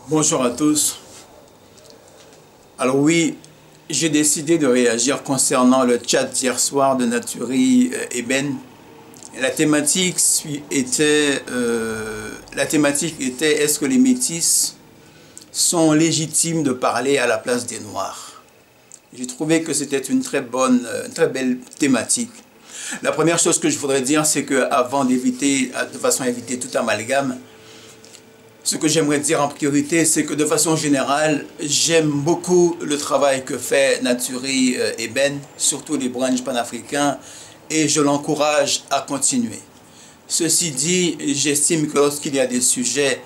Bonjour à tous. Alors oui, j'ai décidé de réagir concernant le chat d'hier soir de Naturi et Ben. La thématique était est-ce que les métis sont légitimes de parler à la place des Noirs? J'ai trouvé que c'était une très belle thématique. La première chose que je voudrais dire, c'est qu'avant d'éviter, de façon à éviter tout amalgame, ce que j'aimerais dire en priorité, c'est que de façon générale, j'aime beaucoup le travail que fait Naturi et Ben, surtout les branches panafricains, et je l'encourage à continuer. Ceci dit, j'estime que lorsqu'il y a des sujets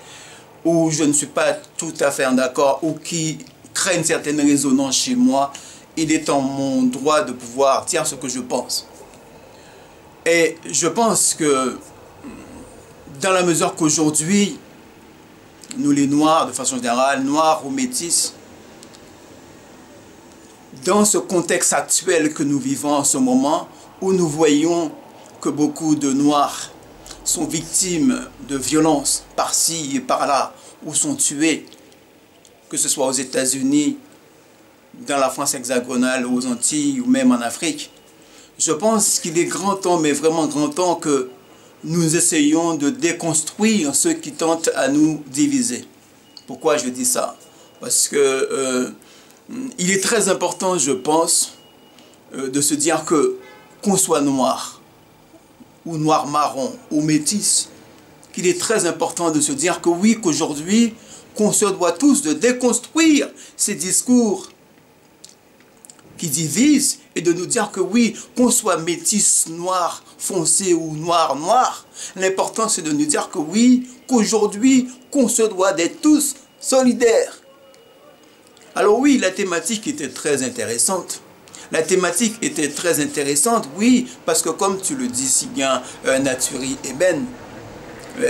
où je ne suis pas tout à fait en accord ou qui créent une certaine résonance chez moi, il est en mon droit de pouvoir dire ce que je pense. Et je pense que dans la mesure qu'aujourd'hui, nous les Noirs, de façon générale, Noirs ou Métis, dans ce contexte actuel que nous vivons en ce moment, où nous voyons que beaucoup de Noirs sont victimes de violences par-ci et par-là, ou sont tués, que ce soit aux États-Unis, dans la France hexagonale, aux Antilles ou même en Afrique, je pense qu'il est grand temps, mais vraiment grand temps, que nous essayons de déconstruire ceux qui tentent à nous diviser. Pourquoi je dis ça? Parce que il est très important, je pense, de se dire que qu'on soit noir, ou noir-marron, ou métis, qu'il est très important de se dire que oui, qu'aujourd'hui, qu'on se doit tous de déconstruire ces discours qui divisent et de nous dire que oui, qu'on soit métis, noir, foncé ou noir, noir, l'important c'est de nous dire que oui, qu'aujourd'hui, qu'on se doit d'être tous solidaires. Alors oui, la thématique était très intéressante. La thématique était très intéressante, oui, parce que comme tu le dis si bien, Naturi et Ben,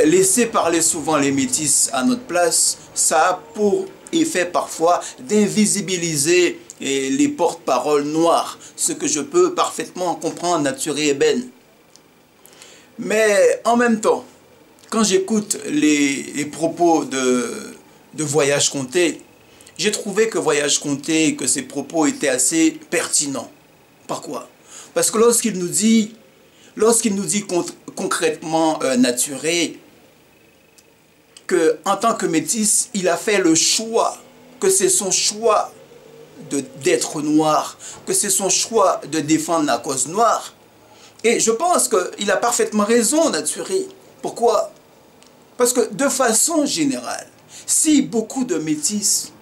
laisser parler souvent les métis à notre place, ça a pour effet parfois d'invisibiliser les porte-paroles noirs, ce que je peux parfaitement comprendre, Naturi et Ben. Mais en même temps, quand j'écoute les propos de Voyage Conté, j'ai trouvé que Voyage Conté, que ses propos étaient assez pertinents. Pourquoi? Parce que lorsqu'il nous dit concrètement Naturi, qu'en tant que métis, il a fait le choix, que c'est son choix d'être noir, que c'est son choix de défendre la cause noire. Et je pense qu'il a parfaitement raison, Naturi. Pourquoi? Parce que de façon générale, si beaucoup de métis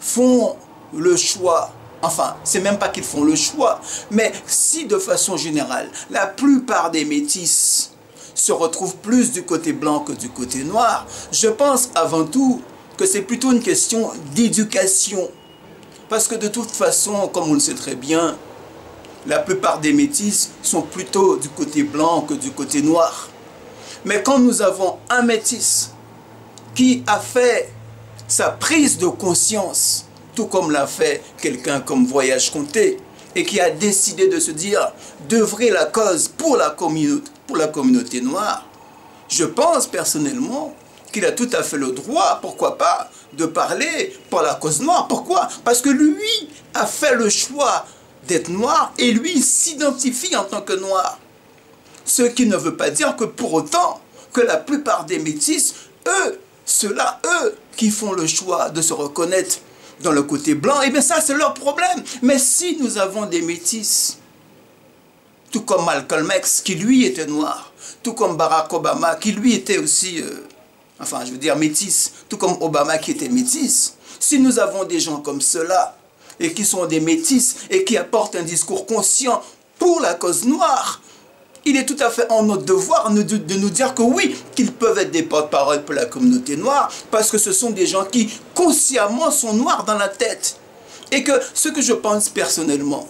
font le choix, enfin, c'est même pas qu'ils font le choix, mais si de façon générale, la plupart des métis se retrouvent plus du côté blanc que du côté noir, je pense avant tout que c'est plutôt une question d'éducation. Parce que de toute façon, comme on le sait très bien, la plupart des métis sont plutôt du côté blanc que du côté noir. Mais quand nous avons un métis qui a fait sa prise de conscience, tout comme l'a fait quelqu'un comme Voyage Conté, et qui a décidé de se dire d'œuvrer la cause pour la communauté noire, je pense personnellement qu'il a tout à fait le droit, pourquoi pas, de parler pour la cause noire. Pourquoi? Parce que lui a fait le choix d'être noir et lui s'identifie en tant que noir. Ce qui ne veut pas dire que pour autant que la plupart des métis, eux qui font le choix de se reconnaître dans le côté blanc, eh bien ça c'est leur problème. Mais si nous avons des métis, tout comme Malcolm X qui lui était noir, tout comme Barack Obama qui lui était aussi, enfin je veux dire métis, tout comme Obama qui était métis, si nous avons des gens comme cela, et qui sont des métis, et qui apportent un discours conscient pour la cause noire, il est tout à fait en notre devoir de nous dire que oui, qu'ils peuvent être des porte-parole pour la communauté noire, parce que ce sont des gens qui consciemment sont noirs dans la tête. Et que ce que je pense personnellement,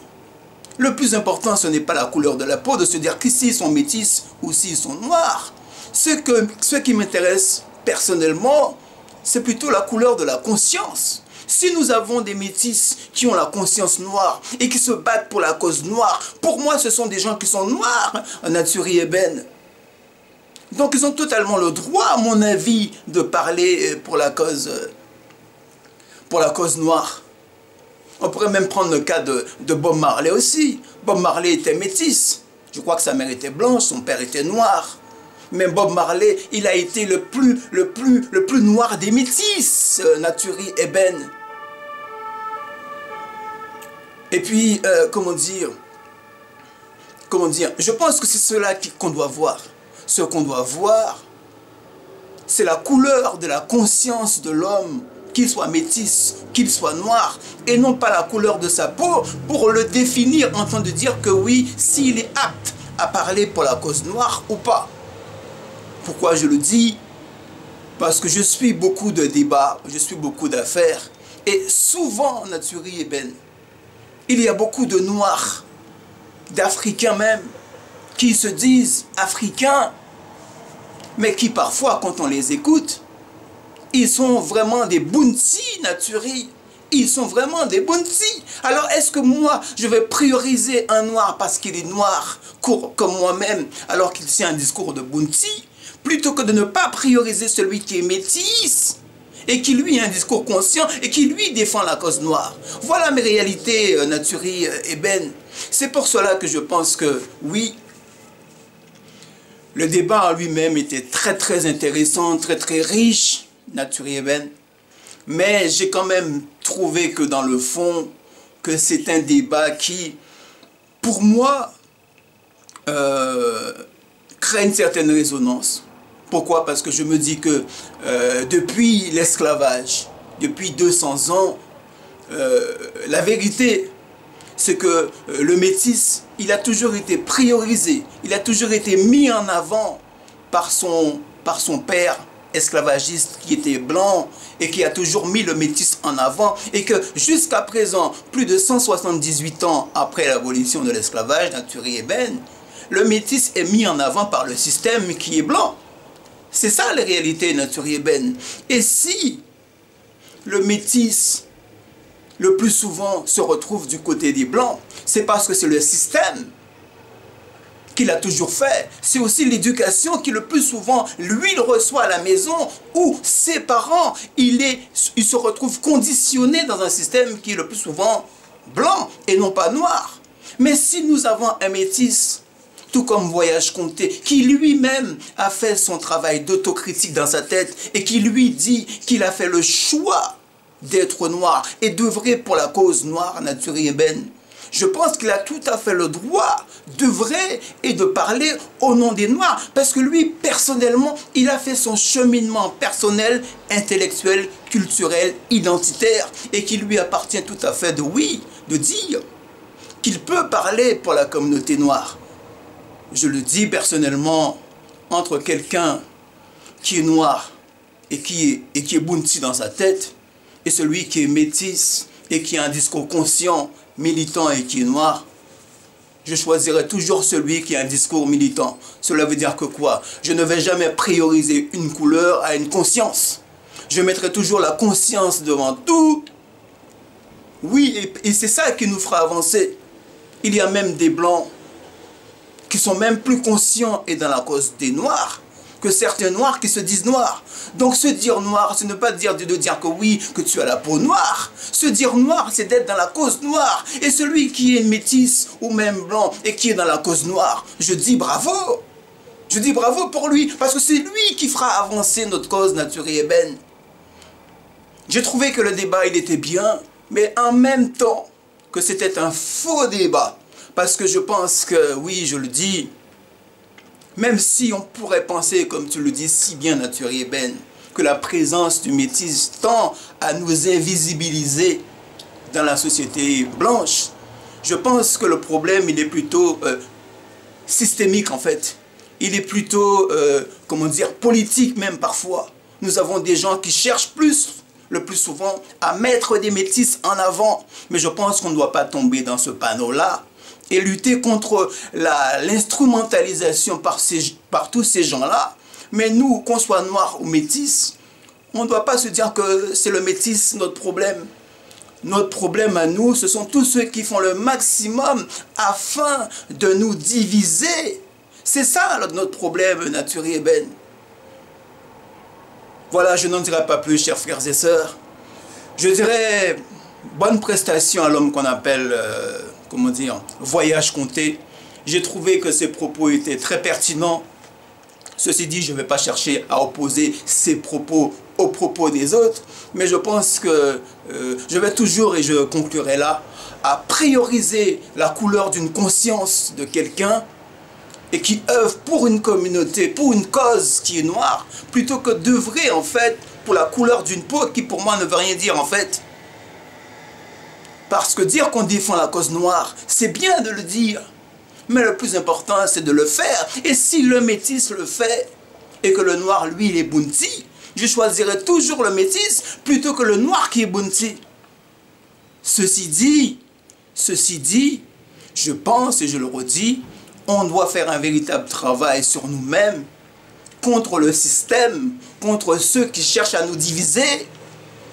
le plus important, ce n'est pas la couleur de la peau, de se dire qu'ici ils sont métis ou s'ils sont noirs. Ce qui m'intéresse personnellement, c'est plutôt la couleur de la conscience. Si nous avons des métis qui ont la conscience noire et qui se battent pour la cause noire, pour moi ce sont des gens qui sont noirs, Naturi et Ben. Donc ils ont totalement le droit, à mon avis, de parler pour la cause pour la cause noire. On pourrait même prendre le cas de Bob Marley aussi. Bob Marley était métis. Je crois que sa mère était blanche, son père était noir. Mais Bob Marley, il a été le plus noir des métis, Naturi Eben. Et puis, comment dire, je pense que c'est cela qu'on doit voir. Ce qu'on doit voir, c'est la couleur de la conscience de l'homme, qu'il soit métis, qu'il soit noir, et non pas la couleur de sa peau, pour le définir en train de dire que oui, s'il est apte à parler pour la cause noire ou pas. Pourquoi je le dis? Parce que je suis beaucoup de débats, je suis beaucoup d'affaires, et souvent, Naturi Eben, il y a beaucoup de noirs, d'Africains même, qui se disent africains, mais qui parfois, quand on les écoute, ils sont vraiment des bounty, Naturi. Ils sont vraiment des bounty. Alors, est-ce que moi, je vais prioriser un noir parce qu'il est noir, comme moi-même, alors qu'il tient un discours de bounty, plutôt que de ne pas prioriser celui qui est métis et qui, lui, a un discours conscient et qui, lui, défend la cause noire. Voilà mes réalités, Naturi Eben. C'est pour cela que je pense que, oui, le débat en lui-même était très intéressant, très riche, Naturi Eben. Mais j'ai quand même trouvé que dans le fond, que c'est un débat qui, pour moi, crée une certaine résonance. Pourquoi? Parce que je me dis que depuis l'esclavage, depuis 200 ans, la vérité, c'est que le métis, il a toujours été priorisé, il a toujours été mis en avant par son père esclavagiste qui était blanc et qui a toujours mis le métis en avant, et que jusqu'à présent, plus de 178 ans après l'abolition de l'esclavage, Naturi Eben, le métis est mis en avant par le système qui est blanc. C'est ça la réalité, Naturi Eben. Et si le métis, le plus souvent, se retrouve du côté des blancs, c'est parce que c'est le système qui l'a toujours fait. C'est aussi l'éducation qui, le plus souvent, lui, il reçoit à la maison, où ses parents, il se retrouve conditionné dans un système qui est le plus souvent blanc et non pas noir. Mais si nous avons un métis, tout comme Voyage Comté, qui lui-même a fait son travail d'autocritique dans sa tête et qui lui dit qu'il a fait le choix d'être noir et d'œuvrer pour la cause noire, Naturi Eben, je pense qu'il a tout à fait le droit d'œuvrer et de parler au nom des Noirs, parce que lui, personnellement, il a fait son cheminement personnel, intellectuel, culturel, identitaire, et qu'il lui appartient tout à fait de dire qu'il peut parler pour la communauté noire. Je le dis personnellement, entre quelqu'un qui est noir et qui est bounty dans sa tête, et celui qui est métis et qui a un discours conscient, militant et qui est noir, je choisirai toujours celui qui a un discours militant. Cela veut dire que quoi? Je ne vais jamais prioriser une couleur à une conscience. Je mettrai toujours la conscience devant tout. Oui, et c'est ça qui nous fera avancer. Il y a même des blancs qui sont même plus conscients et dans la cause des noirs que certains noirs qui se disent noirs. Donc se dire noir, c'est ne pas dire de dire que oui, que tu as la peau noire. Se dire noir, c'est d'être dans la cause noire. Et celui qui est métis ou même blanc et qui est dans la cause noire, je dis bravo. Je dis bravo pour lui, parce que c'est lui qui fera avancer notre cause, Naturi Eben. J'ai trouvé que le débat, il était bien, mais en même temps que c'était un faux débat. Parce que je pense que, oui, je le dis, même si on pourrait penser, comme tu le dis si bien, Naturi Eben, que la présence du métis tend à nous invisibiliser dans la société blanche, je pense que le problème, il est plutôt systémique en fait. Il est plutôt, comment dire, politique même parfois. Nous avons des gens qui cherchent le plus souvent, à mettre des métis en avant. Mais je pense qu'on ne doit pas tomber dans ce panneau-là et lutter contre l'instrumentalisation par tous ces gens-là. Mais nous, qu'on soit noirs ou métis, on ne doit pas se dire que c'est le métis notre problème. Notre problème à nous, ce sont tous ceux qui font le maximum afin de nous diviser. C'est ça notre problème, Naturi Eben. Voilà, je n'en dirai pas plus, chers frères et sœurs. je dirais, bonne prestation à l'homme qu'on appelle, comment dire, Voyage Comté. J'ai trouvé que ses propos étaient très pertinents. Ceci dit, je ne vais pas chercher à opposer ses propos aux propos des autres, mais je pense que je vais toujours, et je conclurai là, à prioriser la couleur d'une conscience de quelqu'un et qui œuvre pour une communauté, pour une cause qui est noire, plutôt que d'œuvrer en fait pour la couleur d'une peau qui pour moi ne veut rien dire en fait. Parce que dire qu'on défend la cause noire, c'est bien de le dire, mais le plus important c'est de le faire. Et si le métis le fait et que le noir lui il est bounty, je choisirai toujours le métis plutôt que le noir qui est bounty. Ceci dit, je pense et je le redis, on doit faire un véritable travail sur nous-mêmes, contre le système, contre ceux qui cherchent à nous diviser.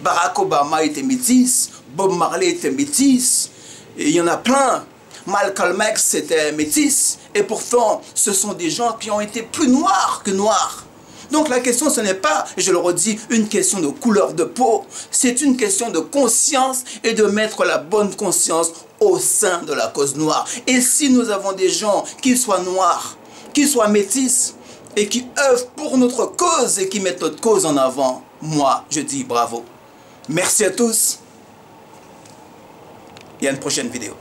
Barack Obama était métis, Bob Marley était métis, et il y en a plein. Malcolm X était métis, et pourtant ce sont des gens qui ont été plus noirs que noirs. Donc la question ce n'est pas, je le redis, une question de couleur de peau, c'est une question de conscience et de mettre la bonne conscience au sein de la cause noire. Et si nous avons des gens qui soient noirs, qui soient métis et qui œuvrent pour notre cause et qui mettent notre cause en avant, moi je dis bravo. Merci à tous et à une prochaine vidéo.